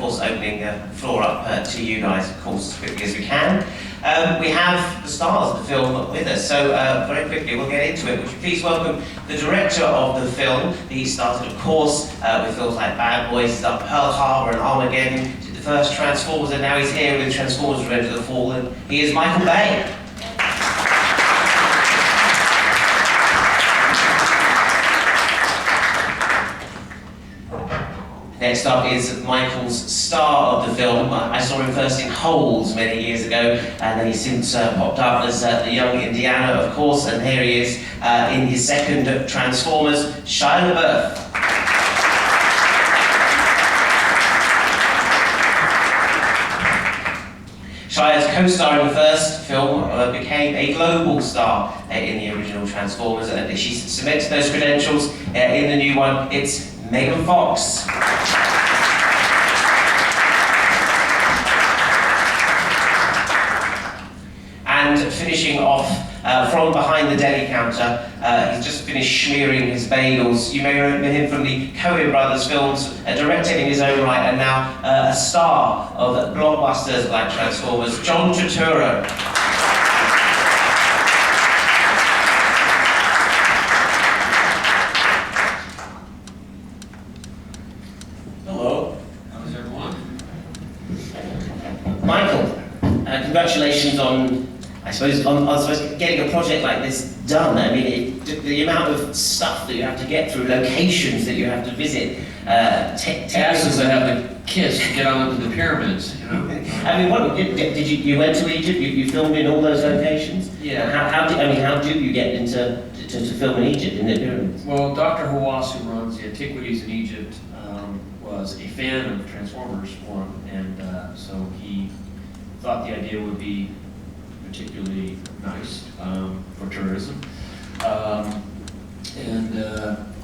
Of course, opening the floor up to you guys, of course, as quickly as we can. We have the stars of the film with us, so very quickly we'll get into it. Would you please welcome the director of the film? He started, of course, with films like Bad Boys, he's done Pearl Harbor and Armageddon, did the first Transformers, and now he's here with Transformers Revenge of the Fallen. He is Michael Bay. Next up is Michael's star of the film. I saw him first in Holes many years ago, and then he's since popped up as the young Indiana, of course, and here he is in his second Transformers, Shia LaBeouf. Shia's co-star in the first film became a global star in the original Transformers, and she cemented those credentials in the new one. It's Megan Fox. And finishing off from behind the deli counter, he's just finished smearing his bagels. You may remember him from the Coen Brothers films, directed in his own right, and now a star of blockbusters like Transformers, John Turturro. Michael, congratulations on, I suppose, getting a project like this done. I mean, the amount of stuff that you have to get through, locations that you have to visit, asses that have to kiss to get onto the pyramids, you know. I mean, what did you went to Egypt? You filmed in all those locations? Yeah. How do you get into to film in Egypt in the pyramids? Well, Dr. Hawass, who runs the antiquities in Egypt, was a fan of Transformers 1, and so he thought the idea would be particularly nice for tourism.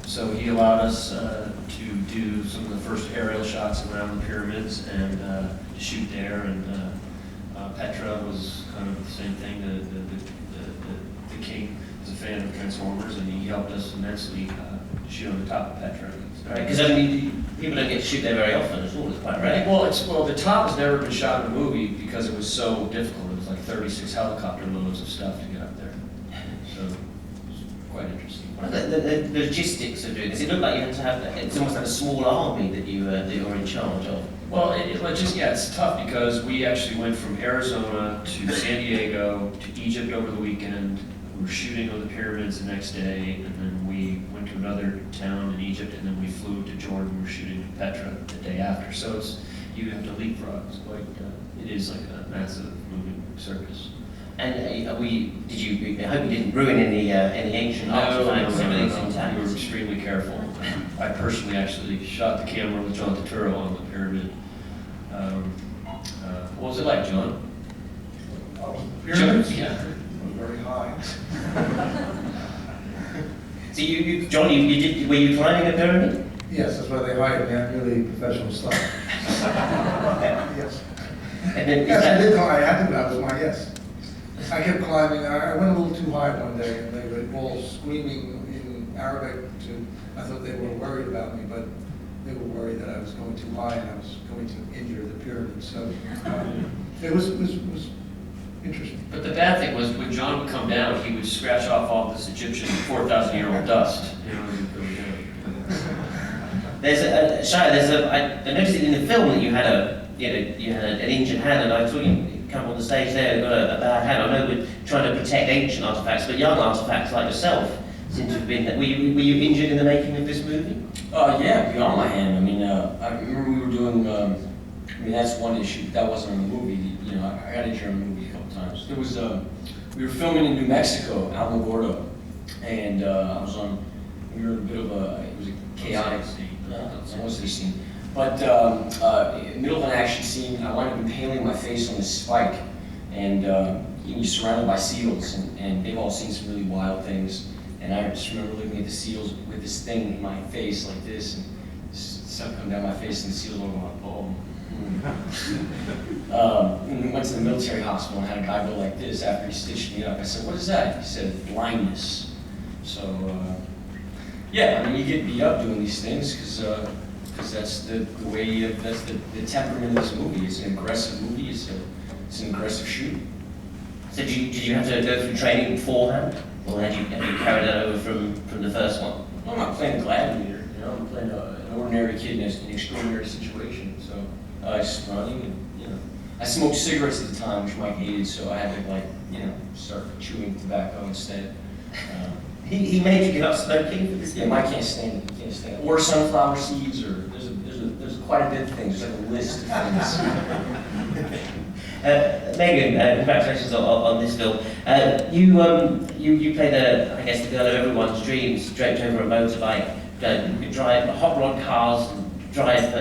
So he allowed us to do some of the first aerial shots around the pyramids and to shoot there. And Petra was kind of the same thing. The king was a fan of Transformers, and he helped us immensely shoot on the top of Petra. Right, because I mean, people don't get to shoot there very often at all. It's quite rare. Well, the top has never been shot in a movie because it was so difficult. It was like 36 helicopter loads of stuff to get up there. So it was quite interesting. What are the logistics of doing this? It looked like you had to have, it's almost like a small army that you're in charge of. Well, it's tough because we actually went from Arizona to San Diego to Egypt over the weekend. We were shooting on the pyramids the next day, and then we went to another town in Egypt, and then we flew to Jordan. We were shooting Petra the day after. So you have to leapfrog. It's quite, it is like a massive moving circus. And I hope you didn't ruin any ancient artifacts. Everything's intact. We were extremely careful. I personally actually shot the camera with John Turturro on the pyramid. What was it like, John? Pyramids? Yeah. Very high. So John, were you climbing a pyramid? Yes, that's why they hired me. I'm really professional stuff. Yes. And then Yes, I did climb. I had to. That was my yes. I kept climbing. I went a little too high one day, and they were all screaming in Arabic. I thought they were worried about me, but they were worried that I was going too high and I was going to injure the pyramid. So it was interesting. But the bad thing was when John would come down, he would scratch off all this Egyptian 4,000-year-old dust. You know, I noticed it in the film that you had an injured hand, and I saw you come on the stage there and got a bad hand. I know we're trying to protect ancient artifacts, but young artifacts like yourself seem to have been. Were you injured in the making of this movie? Yeah, beyond my hand. I mean, I remember we were doing. I mean, that's one issue. That wasn't in the movie. You know, I got injured in the movie a couple times. There was we were filming in New Mexico, Alamo Gordo, and I was on. We were in a bit of it was a chaotic scene. It wasn't a scene. But in the middle of an action scene, I wound up impaling my face on this spike, and you're surrounded by seals, and they've all seen some really wild things. And I just remember looking at the seals with this thing in my face like this, and stuff coming down my face, and the seals all going, oh. And we went to the military hospital and had a guy go like this after he stitched me up. I said, "What is that?" He said, "Blindness." So, yeah, I mean, you get beat up doing these things because because that's the way, that's the temperament of this movie. It's an aggressive movie, it's an aggressive shoot. So did you have to go through training beforehand, or have you carried that over from the first one? Well, I'm not playing a gladiator, you know, I'm playing an ordinary kid in an extraordinary situation, so just running and, you know. I smoked cigarettes at the time, which Mike hated, so I had to, like, you know, start chewing tobacco instead. He made you give up smoking for this Yeah, film? Mike can't stand it, he can't stand it. Or sunflower seeds, or there's quite a bit of things, there's like a list of things. Megan, congratulations on this film. You play I guess, the girl of everyone's dreams, draped over a motorbike, drive hot rod cars, drive